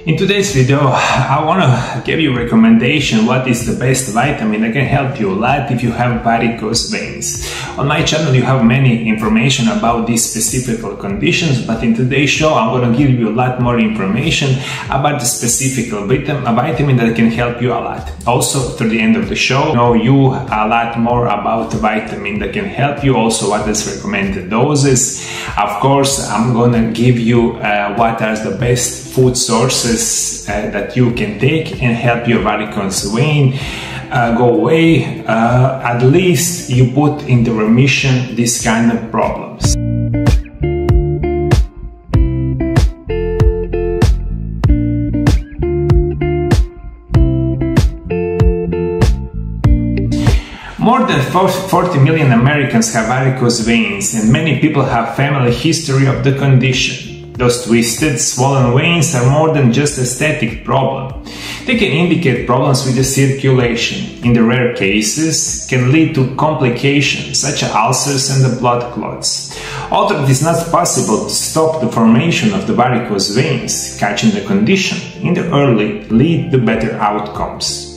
In today's video, I want to give you a recommendation what is the best vitamin that can help you a lot if you have varicose veins. On my channel you have many information about these specific conditions, but in today's show I'm going to give you a lot more information about the specific vitamin that can help you a lot. Also, through the end of the show, know you a lot more about the vitamin that can help you, also what is recommended doses. Of course, I'm going to give you what are the best food sources that you can take and help your varicose vein go away. At least you put into remission these kind of problems. More than 40 million Americans have varicose veins, and many people have family history of the condition. Those twisted, swollen veins are more than just an aesthetic problem. They can indicate problems with the circulation. In the rare cases, can lead to complications such as ulcers and the blood clots. Although it is not possible to stop the formation of the varicose veins, catching the condition in the early lead to better outcomes.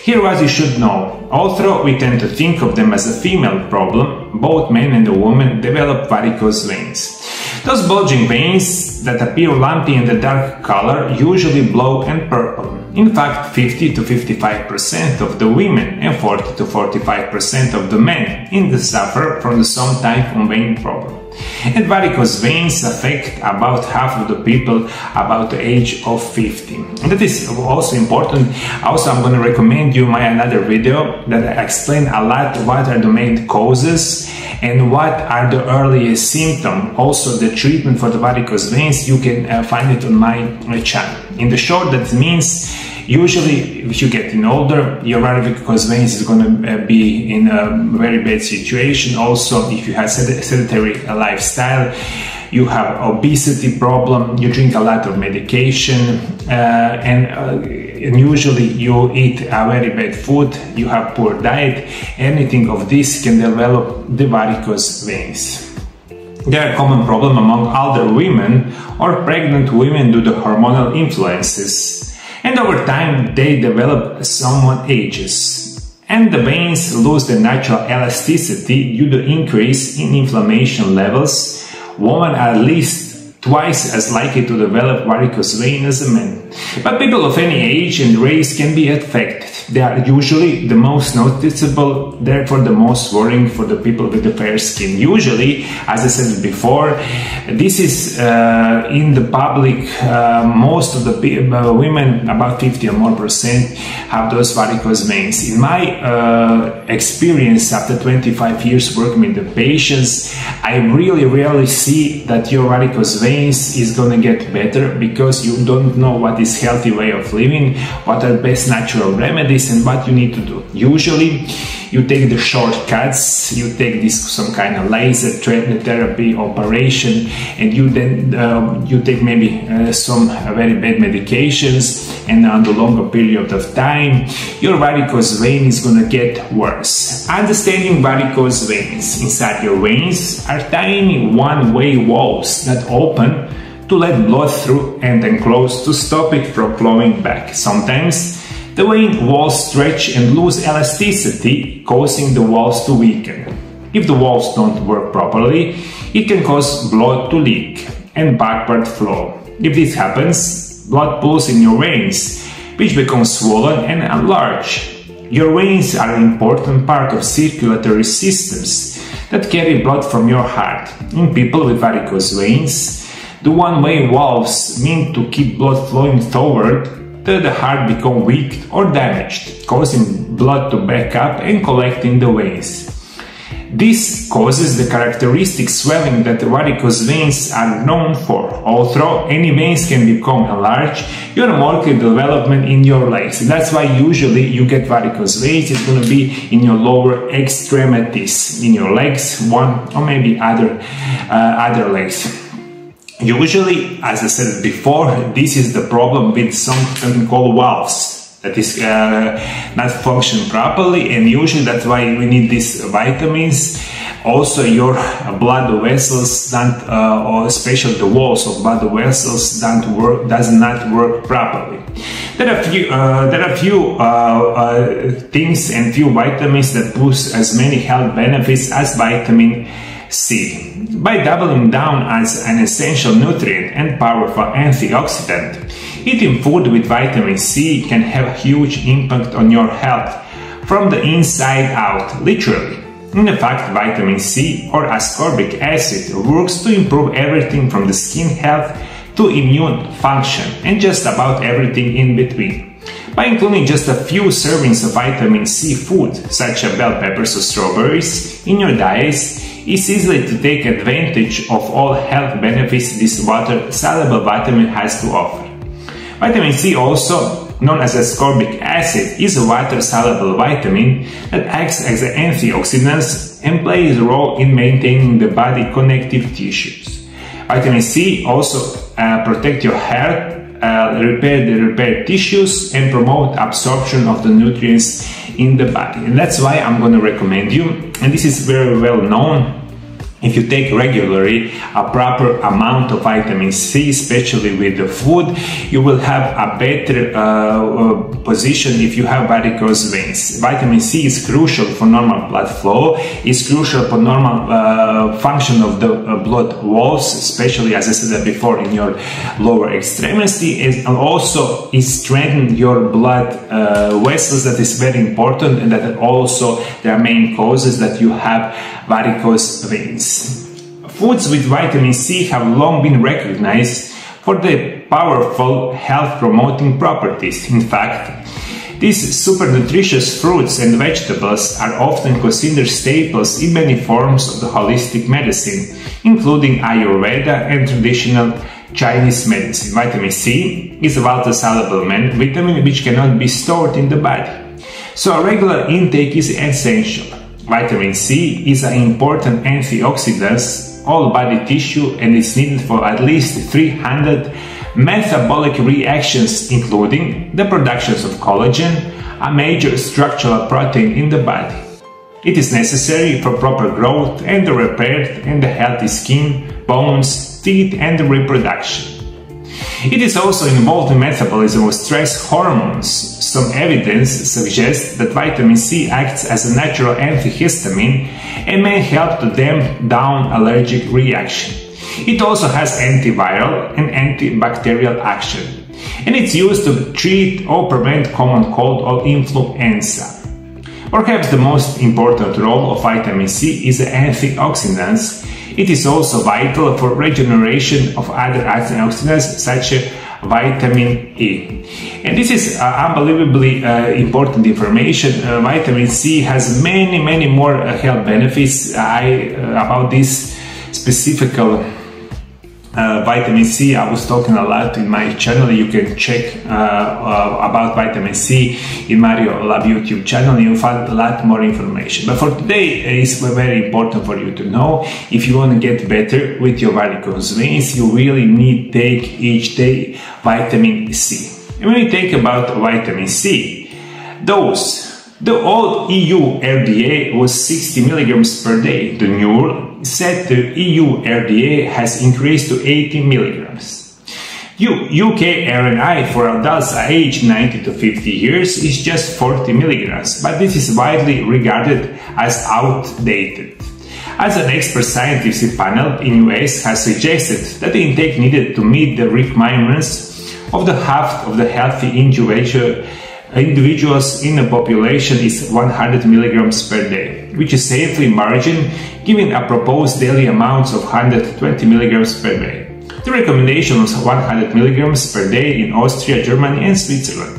Here what you should know. Although we tend to think of them as a female problem, both men and the women develop varicose veins. Those bulging veins that appear lumpy in the dark color usually blue and purple. In fact, 50 to 55% of the women and 40 to 45% of the men suffer from some type of vein problem. And varicose veins affect about half of the people about the age of 50. And that is also important. Also, I'm going to recommend you another video that explain a lot what are the main causes and what are the earliest symptoms. Also, the treatment for the varicose veins, you can find it on my channel. In the short, that means usually if you get older, your varicose veins is going to be in a very bad situation. Also, if you have sedentary lifestyle, you have obesity problem, you drink a lot of medication, and usually you eat a very bad food, you have poor diet, anything of this can develop the varicose veins. They are a common problem among older women or pregnant women due to hormonal influences. And over time they develop somewhat ages. And the veins lose their natural elasticity due to increase in inflammation levels. Women are at least twice as likely to develop varicose vein as men. But people of any age and race can be affected. They are usually the most noticeable, therefore the most worrying for the people with the fair skin. Usually, as I said before, this is in the public, most of the women, about 50 or more percent, have those varicose veins. In my experience, after 25 years working with the patients, I really rarely see that your varicose veins is going to get better because you don't know what is healthy way of living, what are best natural remedies and what you need to do. Usually you take the shortcuts, you take some kind of laser therapy operation, and you then you take maybe some very bad medications, and on the longer period of time your varicose vein is going to get worse. Understanding varicose veins: inside your veins are tiny one-way walls that open to let blood through and then close to stop it from flowing back. Sometimes the vein walls stretch and lose elasticity, causing the walls to weaken. If the walls don't work properly, it can cause blood to leak and backward flow. If this happens, blood pools in your veins, which become swollen and enlarged. Your veins are an important part of circulatory systems that carry blood from your heart. In people with varicose veins, the one-way valves meant to keep blood flowing forward till the heart becomes weak or damaged, causing blood to back up and collect in the veins. This causes the characteristic swelling that the varicose veins are known for. Although any veins can become enlarged, you have more development in your legs. And that's why usually you get varicose veins. It's going to be in your lower extremities, in your legs, one or maybe other legs. Usually, as I said before, this is the problem with something called valves that is not function properly, and usually that's why we need these vitamins Also, your blood vessels don't, or especially the walls of blood vessels does not work properly. There are few things and few vitamins that boost as many health benefits as vitamin C. By doubling down as an essential nutrient and powerful antioxidant, eating food with vitamin C can have a huge impact on your health from the inside out, literally. In fact, vitamin C, or ascorbic acid, works to improve everything from the skin health to immune function and just about everything in between. By including just a few servings of vitamin C food, such as bell peppers or strawberries, in your diets, it's easy to take advantage of all health benefits this water-soluble vitamin has to offer. Vitamin C, also known as ascorbic acid, is a water-soluble vitamin that acts as an antioxidant and plays a role in maintaining the body connective tissues. Vitamin C also protects your heart, repair the repaired tissues, and promote absorption of the nutrients in the body. And that's why I'm going to recommend you, and this is very well known, if you take regularly a proper amount of vitamin C, especially with the food, you will have a better position if you have varicose veins. Vitamin C is crucial for normal blood flow, is crucial for normal function of the blood walls, especially, as I said before, in your lower extremity, and also it strengthens your blood vessels. That is very important, and that also there are main causes that you have varicose veins. Foods with vitamin C have long been recognized for their powerful health-promoting properties. In fact, these super nutritious fruits and vegetables are often considered staples in many forms of the holistic medicine, including Ayurveda and traditional Chinese medicine. Vitamin C is a water-soluble vitamin which cannot be stored in the body, so a regular intake is essential. Vitamin C is an important antioxidant all body tissue and is needed for at least 300 metabolic reactions, including the production of collagen, a major structural protein in the body. It is necessary for proper growth and the repair and the healthy skin, bones, teeth, and reproduction. It is also involved in metabolism of stress hormones. Some evidence suggests that vitamin C acts as a natural antihistamine and may help to damp down allergic reaction. It also has antiviral and antibacterial action, and it's used to treat or prevent common cold or influenza. Perhaps the most important role of vitamin C is the antioxidants. It is also vital for regeneration of other antioxidants such as vitamin E. And this is unbelievably important information. Vitamin C has many more health benefits. About this specific vitamin C I was talking a lot in my channel. You can check about vitamin C in MarioLab YouTube channel. You'll find a lot more information. But for today, it's very important for you to know, if you want to get better with your varicose veins, you really need to take each day vitamin C. And when we think about vitamin C, the old EU RDA was 60 milligrams per day. The new set the EU RDA has increased to 80 milligrams. UK RNI for adults aged 90 to 50 years is just 40 milligrams, but this is widely regarded as outdated. As an expert scientific panel in US has suggested that the intake needed to meet the requirements of the half of the healthy individuals in a population is 100 milligrams per day, which is safely margin given a proposed daily amounts of 120 milligrams per day. The recommendation was 100 milligrams per day in Austria, Germany, and Switzerland.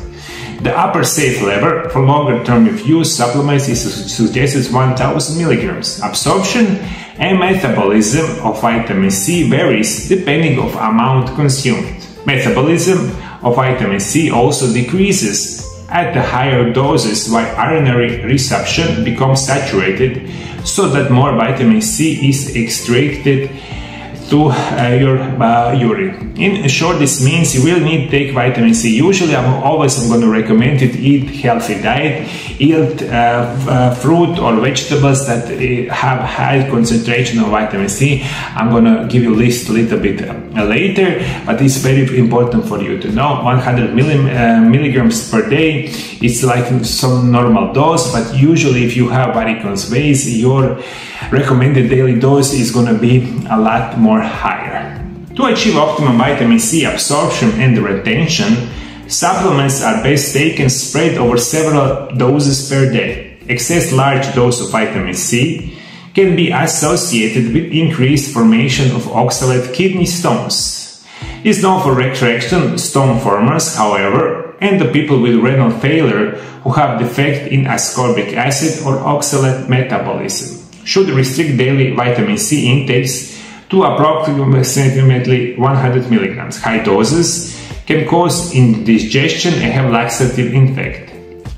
The upper safe level for longer term use supplements is suggested 1000 milligrams. Absorption and metabolism of vitamin C varies depending on amount consumed. Metabolism of vitamin C also decreases at the higher doses while urinary resorption becomes saturated, so that more vitamin C is extracted to your urine. In short, this means you will need to take vitamin C. Usually I'm going to recommend you to eat healthy diet, eat fruit or vegetables that have high concentration of vitamin C. I'm going to give you a list a little bit later, but it's very important for you to know. 100 milligrams per day is like some normal dose, but usually if you have varicose veins, your recommended daily dose is going to be a lot more higher. To achieve optimum vitamin C absorption and retention, supplements are best taken spread over several doses per day. Excess large dose of vitamin C can be associated with increased formation of oxalate kidney stones. It is known for retraction stone formers, however, and the people with renal failure who have defect in ascorbic acid or oxalate metabolism should restrict daily vitamin C intakes to approximately 100 milligrams. High doses can cause indigestion and have laxative effect.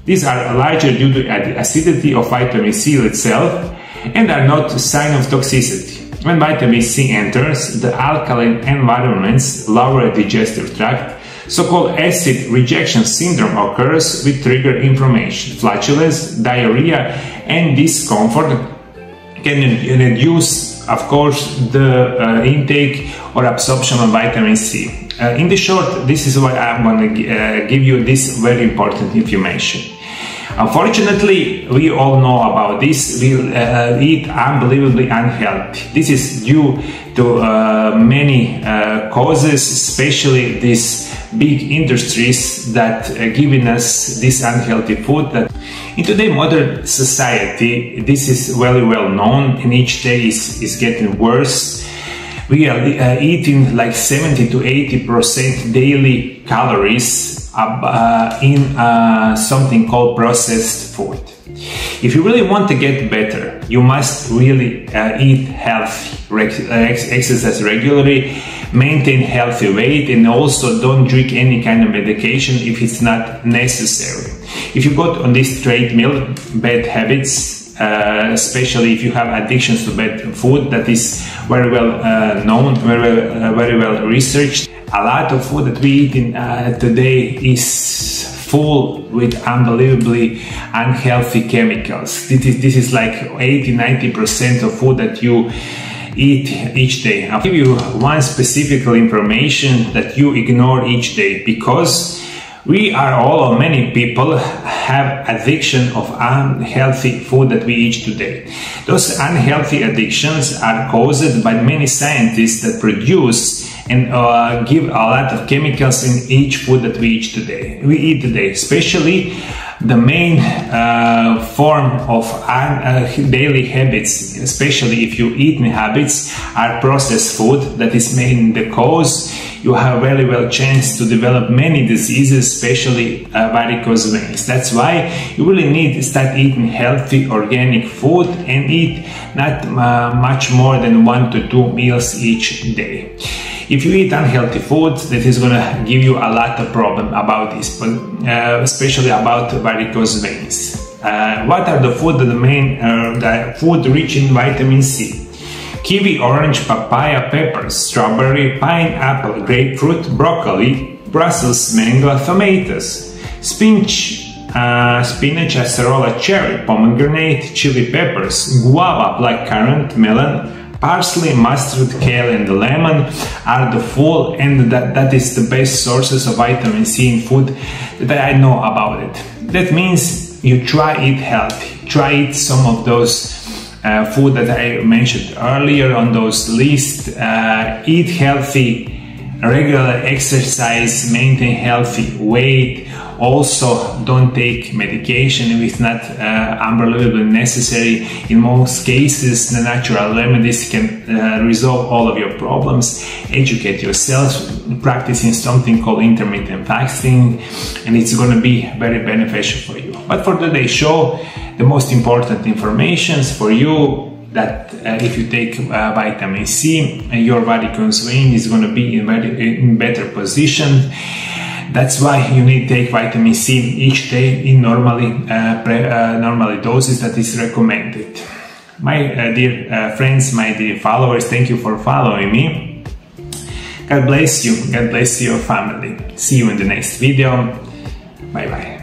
These are larger due to the acidity of vitamin C itself and are not a sign of toxicity. When vitamin C enters the alkaline environments, lower digestive tract, so-called acid rejection syndrome occurs with trigger inflammation, flatulence, diarrhea, and discomfort can reduce, of course, the intake or absorption of vitamin C. In the short, this is why I'm going to give you this very important information. Unfortunately, we all know about this. We eat unbelievably unhealthy. This is due to many causes, especially these big industries that giving us this unhealthy food. That in today's modern society, this is very well known, and each day is getting worse. We are eating like 70 to 80% daily calories in something called processed food. If you really want to get better, you must really eat healthy, exercise regularly, maintain healthy weight, and also don't drink any kind of medication if it's not necessary. If you got on this treadmill, bad habits, especially if you have addictions to bad food, that is very well known, very well researched. A lot of food that we eat today is full with unbelievably unhealthy chemicals. This is like 80–90% of food that you eat each day. I'll give you one specific information that you ignore each day, because we are all, or many people, have addiction of unhealthy food that we eat today. Those unhealthy addictions are caused by many scientists that produce and give a lot of chemicals in each food that we eat today. Especially the main form of daily habits, especially if you eat habits, are processed food that is made in the cause. You have very well chance to develop many diseases, especially varicose veins. That's why you really need to start eating healthy organic food and eat not much more than 1 to 2 meals each day. If you eat unhealthy food, that is going to give you a lot of problem about this, but especially about varicose veins. What are the food? The main food rich in vitamin C: kiwi, orange, papaya, peppers, strawberry, pineapple, grapefruit, broccoli, Brussels mango, tomatoes, spinach, acerola, cherry, pomegranate, chili peppers, guava, blackcurrant, melon, parsley, mustard, kale, and lemon are the full, and that is the best sources of vitamin C in food that I know about it. That means you try eat healthy, try eat some of those food that I mentioned earlier on those lists. Eat healthy, regular exercise, maintain healthy weight. Also, don't take medication if it's not unbelievably necessary. In most cases, the natural remedies can resolve all of your problems. Educate yourself, practicing something called intermittent fasting, and it's going to be very beneficial for you. But for today's show, the most important information for you that if you take vitamin C, your varicose vein is going to be in better position. That's why you need to take vitamin C each day in normally doses that is recommended. My dear friends, my dear followers, thank you for following me. God bless you. God bless your family. See you in the next video. Bye bye.